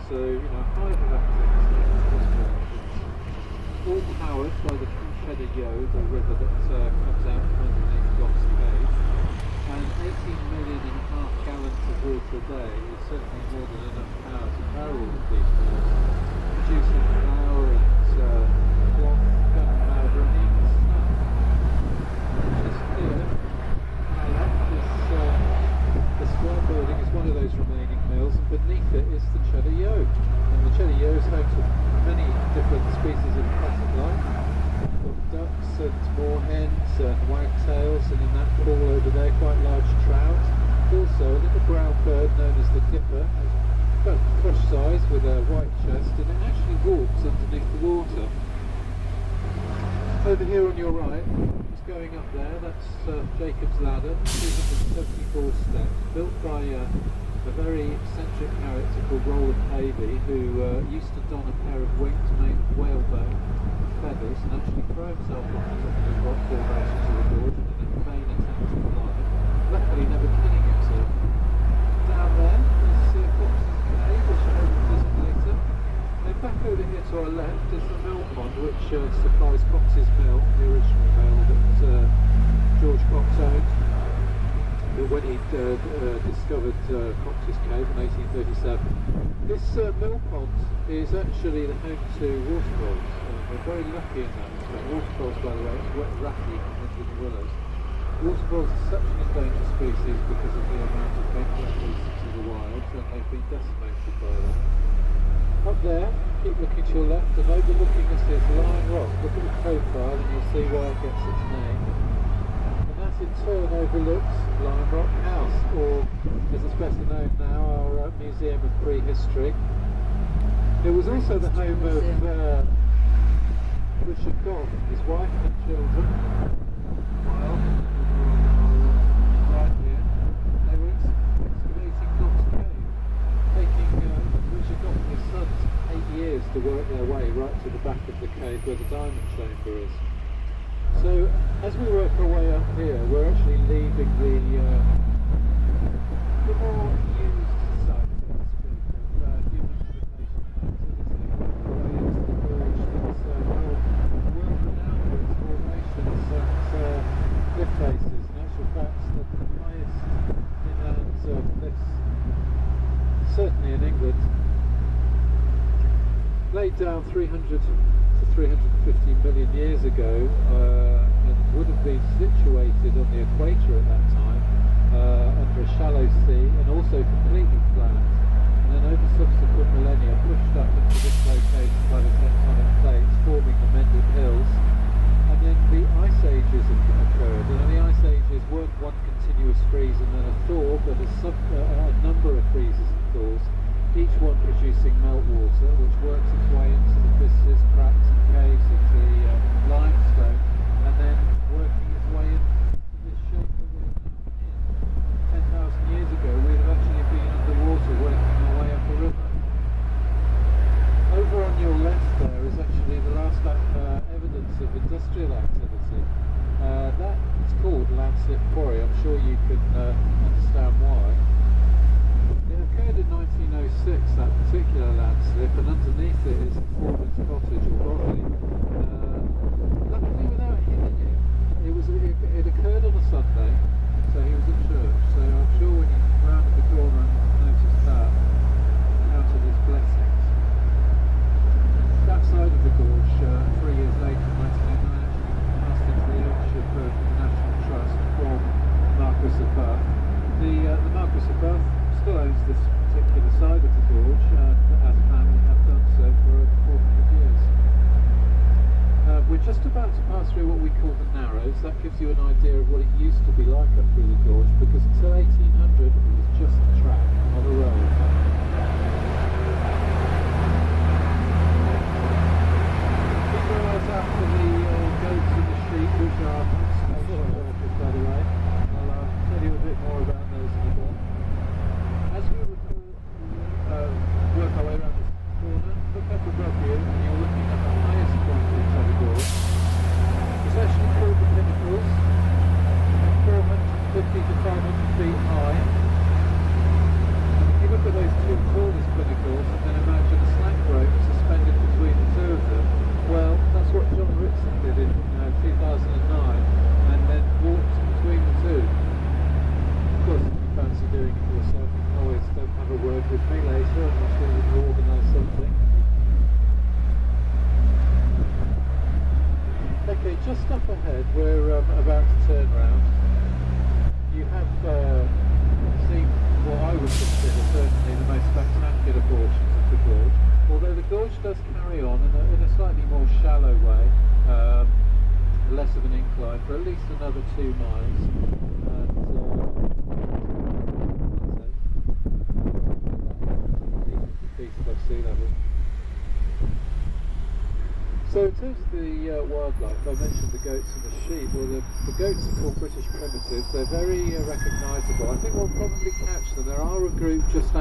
so hive of activity. All powered by the Cheddar Gorge, the river that comes out from underneath Block's Cave, and 18 million and a half gallons of water a day is certainly more than enough power to power all of these mills, producing flour and cloth, gunpowder and even snuff. Just here, on our left, the square building is one of those remaining mills, and beneath it is the Cheddar Gorge. And the Cheddar Gorge is home to many different species of aquatic life. We've got ducks and moorhens and wagtails, and in that pool over there quite large trout. Also a little brown bird known as the dipper, about crush size with a white chest, and it actually walks underneath the water. Over here on your right, just going up there, that's Jacob's Ladder, 274 steps, built by a very eccentric character called Roland Havey, who used to don a pair of wings made of whalebone feathers and actually throw himself off the top of the rock formation to the gorge in a vain attempt to fly, luckily never killing himself. Down there, you see a Fox's Cave, which I will visit later. And back over here to our left is the mill pond, which supplies Cox's Mill, the original mill that George Cox owned when he discovered Cox's Cave in 1837. This mill pond is actually the home to waterfalls. We're very lucky in that respect. Waterfalls, by the way, it's wet ratty into the willows. Waterfalls are such an endangered species because of the amount of being released into the wild, and they've been decimated by that. Up there, keep looking to your left, and overlooking us is Lion Rock. Look at the profile and you'll see why it gets its name. And that in turn overlooks Lion Rock House, or as it's better known now, our Museum of Prehistory. It was also the home of Richard Goff, his wife and children. Well, right here, they were excavating Knox Cave, taking Richard Goff and his sons 8 years to work their way right to the back of the cave where the diamond chamber is. So, as we work our way up here, we're actually leaving the more used site, so to speak, of human habitation and activity, away into the gorge that's world-renowned for its formations and cliff faces. In actual fact, the highest inland cliffs, certainly in England, laid down 300 to 350 million years ago, and would have been situated on the equator at that time, under a shallow sea, and also completely flat, and then over subsequent millennia pushed up into this location by the tectonic plates, forming the Mendip Hills. And then the ice ages have occurred, and the ice ages weren't one continuous freeze and then a thaw, but a number of freezes and thaws, each one producing meltwater, which works its way into the fissures, cracks and caves of the limestone, and then working its way into this shape that we're now in. 10,000 years ago, we'd have actually been underwater working our way up a river. Over on your left there is actually the last evidence of industrial activity. That's called landslip quarry. I'm sure you can understand why. It occurred in 1906, that particular landslip, and underneath it is a foreman's cottage or bothy. Luckily without him in it. It occurred on a Sunday, so he was at church, so I'm sure when he rounded the corner and noticed that, counted his blessings. That side of the gorge, 3 years later, in 1909, actually passed into the ownership of the National Trust from Marquis of Bath. The Marquis of Bath still owns this particular side of the gorge, and as a family have done so for over 400 years. We're just about to pass through what we call the Narrows. That gives you an idea of what it used to be like up through the gorge, because until 1800 it was just a track, not a road. After the goats and the sheep, which are social workers, by the way. I'll tell you a bit more about those in a bit. As we work our way around this corner, look up above you, and you're looking at the highest point in Cheddar Gorge. It's actually called the Pinnacles, 450 to 500 feet high. And if you look at those with me later. I'm sure we can organise something. Okay, just up ahead, we're about to turn round. You have seen what I would consider certainly the most spectacular portions of the gorge, although the gorge does carry on in a slightly more shallow way, less of an incline for at least another 2 miles. And feet above sea level. So in terms of the wildlife, I mentioned the goats and the sheep. Well, the goats are called British primitives. They're very recognisable. I think we'll probably catch them. There are a group just